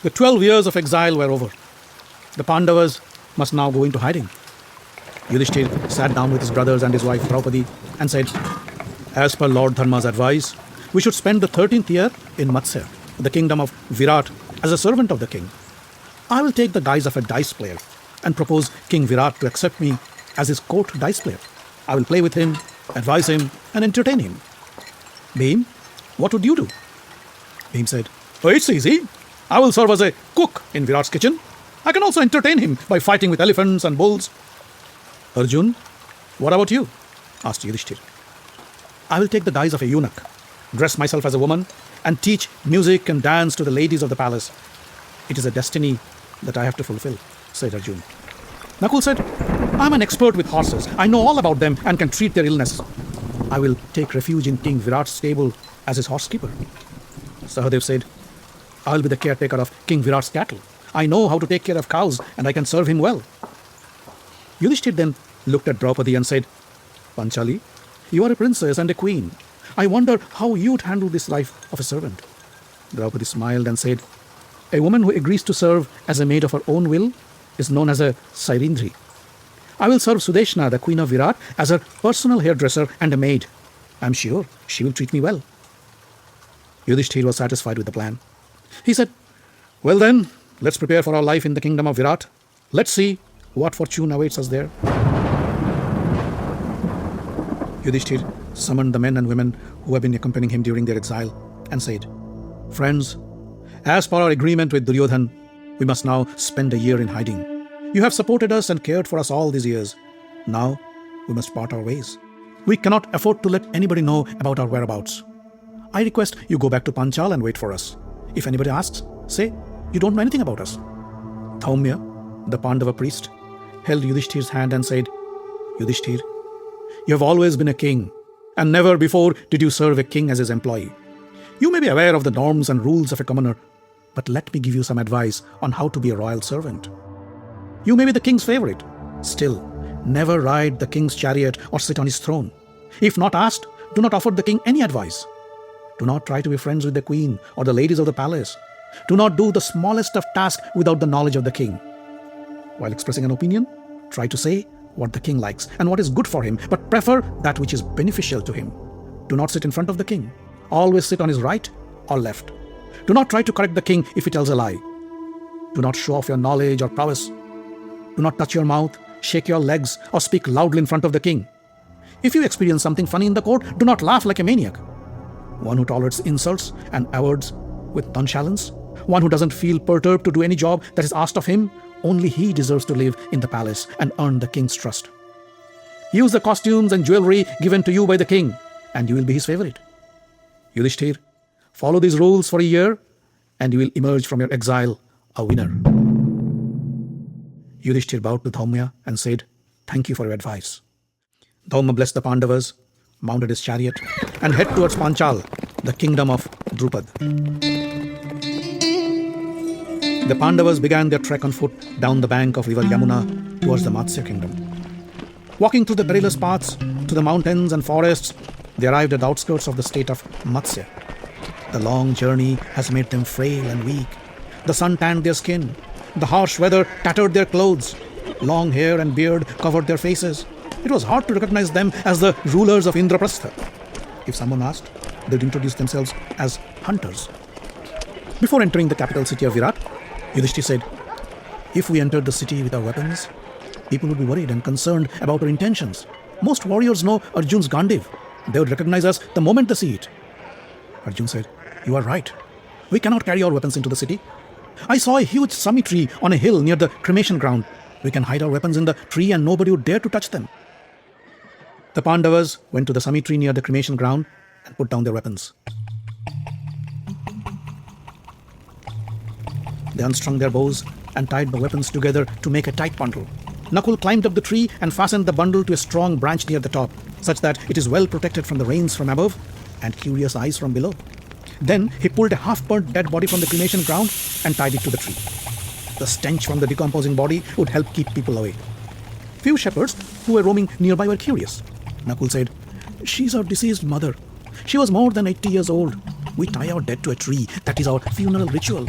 The 12 years of exile were over. The Pandavas must now go into hiding. Yudhishthir sat down with his brothers and his wife Draupadi and said, "As per Lord Dharma's advice, we should spend the 13th year in Matsya, the kingdom of Virat, as a servant of the king. I will take the guise of a dice player and propose King Virat to accept me as his court dice player. I will play with him, advise him, and entertain him." "Bhim, what would you do?" Bhim said, "Oh, it's easy. I will serve as a cook in Virat's kitchen. I can also entertain him by fighting with elephants and bulls." "Arjun, what about you?" asked Yudhishthir. "I will take the guise of a eunuch, dress myself as a woman, and teach music and dance to the ladies of the palace. It is a destiny that I have to fulfill," said Arjun. Nakul said, "I am an expert with horses. I know all about them and can treat their illness. I will take refuge in King Virat's stable as his horsekeeper." Sahadev said, "I will be the caretaker of King Virat's cattle. I know how to take care of cows and I can serve him well." Yudhishthir then looked at Draupadi and said, "Panchali, you are a princess and a queen. I wonder how you would handle this life of a servant." Draupadi smiled and said, "A woman who agrees to serve as a maid of her own will is known as a Sairindri. I will serve Sudeshna, the queen of Virat, as her personal hairdresser and a maid. I am sure she will treat me well." Yudhishthir was satisfied with the plan. He said, "Well then, let's prepare for our life in the kingdom of Virat. Let's see what fortune awaits us there." Yudhishthir summoned the men and women who had been accompanying him during their exile and said, "Friends, as per our agreement with Duryodhan, we must now spend a year in hiding. You have supported us and cared for us all these years. Now we must part our ways. We cannot afford to let anybody know about our whereabouts. I request you go back to Panchal and wait for us. If anybody asks, say you don't know anything about us." Dhaumya, the Pandava priest, held Yudhishthir's hand and said, "Yudhishthir, you have always been a king, and never before did you serve a king as his employee. You may be aware of the norms and rules of a commoner, but let me give you some advice on how to be a royal servant. You may be the king's favorite. Still, never ride the king's chariot or sit on his throne. If not asked, do not offer the king any advice. Do not try to be friends with the queen or the ladies of the palace. Do not do the smallest of tasks without the knowledge of the king. While expressing an opinion, try to say what the king likes and what is good for him, but prefer that which is beneficial to him. Do not sit in front of the king. Always sit on his right or left. Do not try to correct the king if he tells a lie. Do not show off your knowledge or prowess. Do not touch your mouth, shake your legs, or speak loudly in front of the king. If you experience something funny in the court, do not laugh like a maniac. One who tolerates insults and awards with nonchalance, one who doesn't feel perturbed to do any job that is asked of him, only he deserves to live in the palace and earn the king's trust. Use the costumes and jewelry given to you by the king, and you will be his favorite. Yudhishthir, follow these rules for a year, and you will emerge from your exile a winner." Yudhishthir bowed to Dhaumya and said, "Thank you for your advice." Dhaumya blessed the Pandavas, mounted his chariot, and head towards Panchal, the kingdom of Drupad. The Pandavas began their trek on foot down the bank of river Yamuna towards the Matsya kingdom. Walking through the perilous paths to the mountains and forests, they arrived at the outskirts of the state of Matsya. The long journey has made them frail and weak. The sun tanned their skin. The harsh weather tattered their clothes. Long hair and beard covered their faces. It was hard to recognize them as the rulers of Indraprastha. If someone asked, they'd introduce themselves as hunters. Before entering the capital city of Virat, Yudhishthir said, "If we entered the city with our weapons, people would be worried and concerned about our intentions. Most warriors know Arjun's Gandiv. They would recognize us the moment they see it." Arjun said, "You are right. We cannot carry our weapons into the city. I saw a huge sami tree on a hill near the cremation ground. We can hide our weapons in the tree and nobody would dare to touch them." The Pandavas went to the sami tree near the cremation ground and put down their weapons. They unstrung their bows and tied the weapons together to make a tight bundle. Nakul climbed up the tree and fastened the bundle to a strong branch near the top, such that it is well protected from the rains from above and curious eyes from below. Then he pulled a half-burnt dead body from the cremation ground and tied it to the tree. The stench from the decomposing body would help keep people away. Few shepherds who were roaming nearby were curious. Nakul said, "She's our deceased mother. She was more than 80 years old. We tie our dead to a tree. That is our funeral ritual."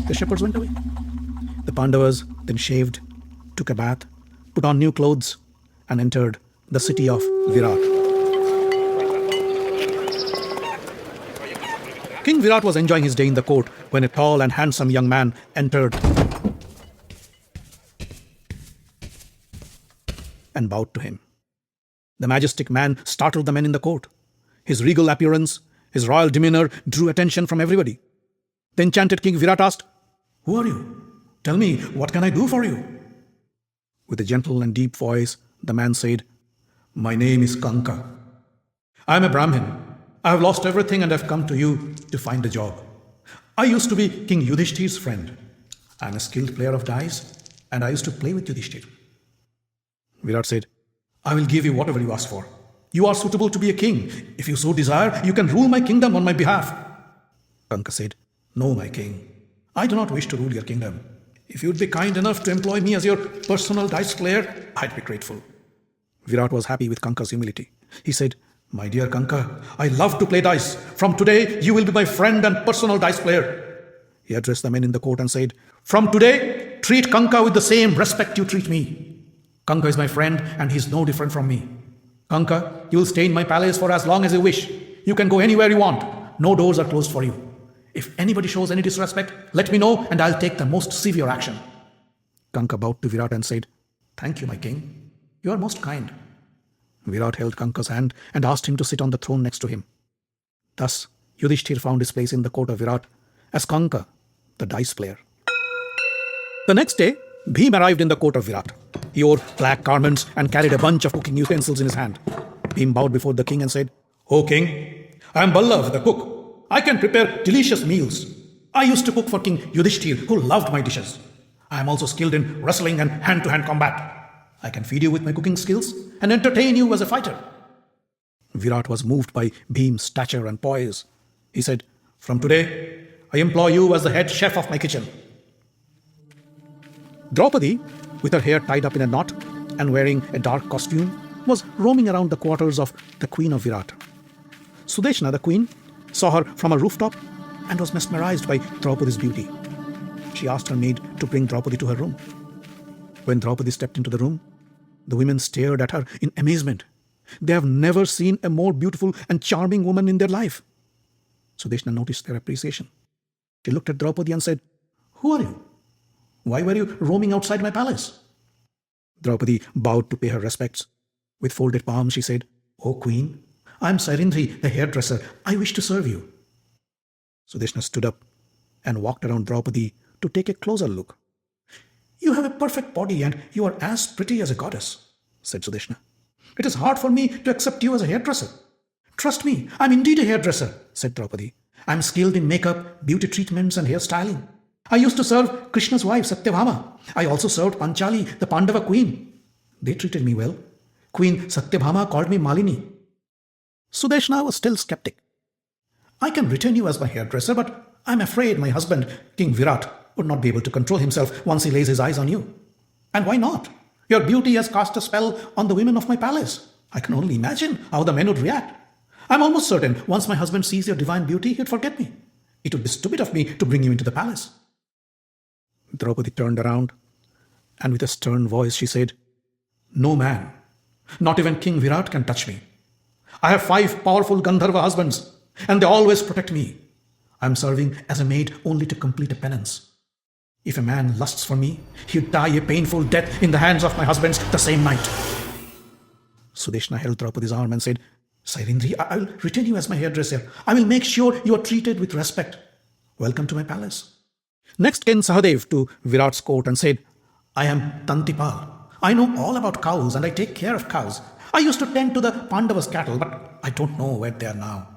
The shepherds went away. The Pandavas then shaved, took a bath, put on new clothes, and entered the city of Virat. King Virat was enjoying his day in the court when a tall and handsome young man entered and bowed to him. The majestic man startled the men in the court. His regal appearance, his royal demeanor drew attention from everybody. The enchanted King Virat asked, "Who are you? Tell me, what can I do for you?" With a gentle and deep voice, the man said, "My name is Kanka. I am a Brahmin. I have lost everything and have come to you to find a job. I used to be King Yudhishthir's friend. I am a skilled player of dice and I used to play with Yudhishthir." Virat said, "I will give you whatever you ask for. You are suitable to be a king. If you so desire, you can rule my kingdom on my behalf." Kanka said, "No, my king. I do not wish to rule your kingdom. If you would be kind enough to employ me as your personal dice player, I'd be grateful." Virat was happy with Kanka's humility. He said, "My dear Kanka, I love to play dice. From today, you will be my friend and personal dice player." He addressed the men in the court and said, "From today, treat Kanka with the same respect you treat me. Kanka is my friend and he is no different from me. Kanka, you will stay in my palace for as long as you wish. You can go anywhere you want. No doors are closed for you. If anybody shows any disrespect, let me know and I'll take the most severe action." Kanka bowed to Virat and said, "Thank you, my king. You are most kind." Virat held Kanka's hand and asked him to sit on the throne next to him. Thus, Yudhishthir found his place in the court of Virat as Kanka, the dice player. The next day, Bhim arrived in the court of Virat. He wore black garments and carried a bunch of cooking utensils in his hand. Bhim bowed before the king and said, "O king, I am Ballav, the cook. I can prepare delicious meals. I used to cook for King Yudhishthir, who loved my dishes. I am also skilled in wrestling and hand-to-hand combat. I can feed you with my cooking skills and entertain you as a fighter." Virat was moved by Bhim's stature and poise. He said, "From today, I employ you as the head chef of my kitchen." Draupadi, with her hair tied up in a knot and wearing a dark costume, was roaming around the quarters of the queen of Virat. Sudeshna, the queen, saw her from a rooftop and was mesmerized by Draupadi's beauty. She asked her maid to bring Draupadi to her room. When Draupadi stepped into the room, the women stared at her in amazement. They have never seen a more beautiful and charming woman in their life. Sudeshna noticed their appreciation. She looked at Draupadi and said, "Who are you? Why were you roaming outside my palace?" Draupadi bowed to pay her respects. With folded palms, she said, "O queen, I am Sairindri, the hairdresser. I wish to serve you." Sudeshna stood up and walked around Draupadi to take a closer look. "You have a perfect body and you are as pretty as a goddess," said Sudeshna. "It is hard for me to accept you as a hairdresser." "Trust me, I am indeed a hairdresser," said Draupadi. "I am skilled in makeup, beauty treatments and hairstyling. I used to serve Krishna's wife, Satyabhama. I also served Panchali, the Pandava queen. They treated me well. Queen Satyabhama called me Malini." Sudeshna was still skeptic. "I can retain you as my hairdresser, but I am afraid my husband, King Virat, would not be able to control himself once he lays his eyes on you. And why not? Your beauty has cast a spell on the women of my palace. I can only imagine how the men would react. I am almost certain once my husband sees your divine beauty, he'd forget me. It would be stupid of me to bring you into the palace." Draupadi turned around and with a stern voice she said, "No man, not even King Virat can touch me. I have 5 powerful Gandharva husbands and they always protect me. I am serving as a maid only to complete a penance. If a man lusts for me, he'd die a painful death in the hands of my husbands the same night." Sudeshna held Draupadi's arm and said, "Sairindri, I will retain you as my hairdresser. I will make sure you are treated with respect. Welcome to my palace." Next came Sahadev to Virat's court and said, "I am Tantipal. I know all about cows and I take care of cows. I used to tend to the Pandavas' cattle, but I don't know where they are now.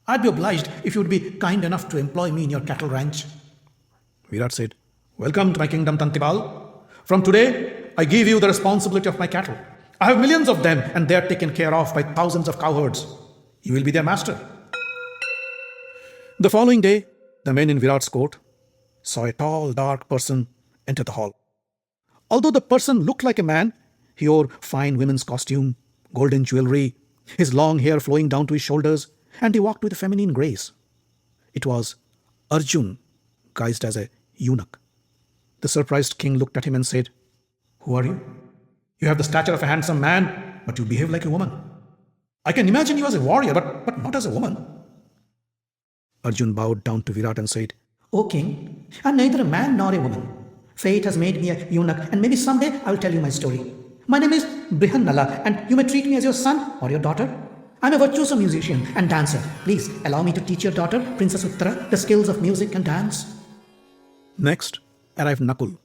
I'd be obliged if you would be kind enough to employ me in your cattle ranch." Virat said, "Welcome to my kingdom, Tantipal. From today, I give you the responsibility of my cattle. I have millions of them and they are taken care of by thousands of cowherds. You will be their master." The following day, the men in Virat's court saw a tall, dark person enter the hall. Although the person looked like a man, he wore fine women's costume, golden jewelry, his long hair flowing down to his shoulders, and he walked with a feminine grace. It was Arjun, guised as a eunuch. The surprised king looked at him and said, "Who are you? You have the stature of a handsome man, but you behave like a woman. I can imagine you as a warrior, but not as a woman." Arjun bowed down to Virat and said, O king, I am neither a man nor a woman. Fate has made me a eunuch, and maybe someday I will tell you my story. My name is Brihannala, and you may treat me as your son or your daughter. I am a virtuoso musician and dancer. Please allow me to teach your daughter, Princess Uttara, the skills of music and dance. Next arrived Nakul.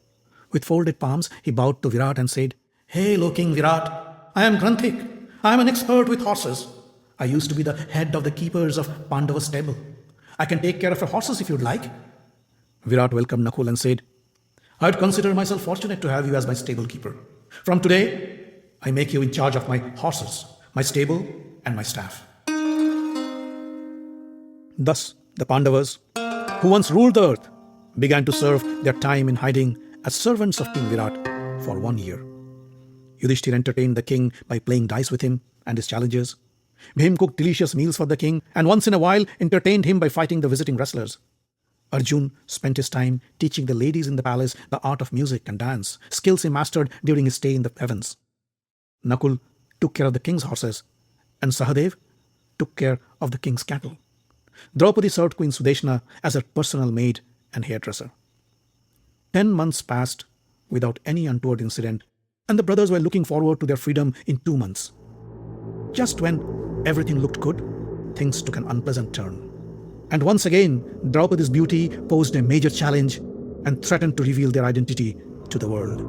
With folded palms, he bowed to Virat and said, "Hail, O King Virat! I am Granthik. I am an expert with horses. I used to be the head of the keepers of Pandava's stable. I can take care of your horses if you'd like." Virat welcomed Nakul and said, "I'd consider myself fortunate to have you as my stable keeper. From today, I make you in charge of my horses, my stable, and my staff." Thus, the Pandavas, who once ruled the earth, began to serve their time in hiding as servants of King Virat for 1 year. Yudhishthir entertained the king by playing dice with him and his challengers. Bhim cooked delicious meals for the king and once in a while entertained him by fighting the visiting wrestlers. Arjun spent his time teaching the ladies in the palace the art of music and dance, skills he mastered during his stay in the heavens. Nakul took care of the king's horses, and Sahadev took care of the king's cattle. Draupadi served Queen Sudeshna as her personal maid and hairdresser. 10 months passed without any untoward incident, and the brothers were looking forward to their freedom in 2 months. Just when everything looked good, things took an unpleasant turn. And once again, Draupadi's beauty posed a major challenge and threatened to reveal their identity to the world.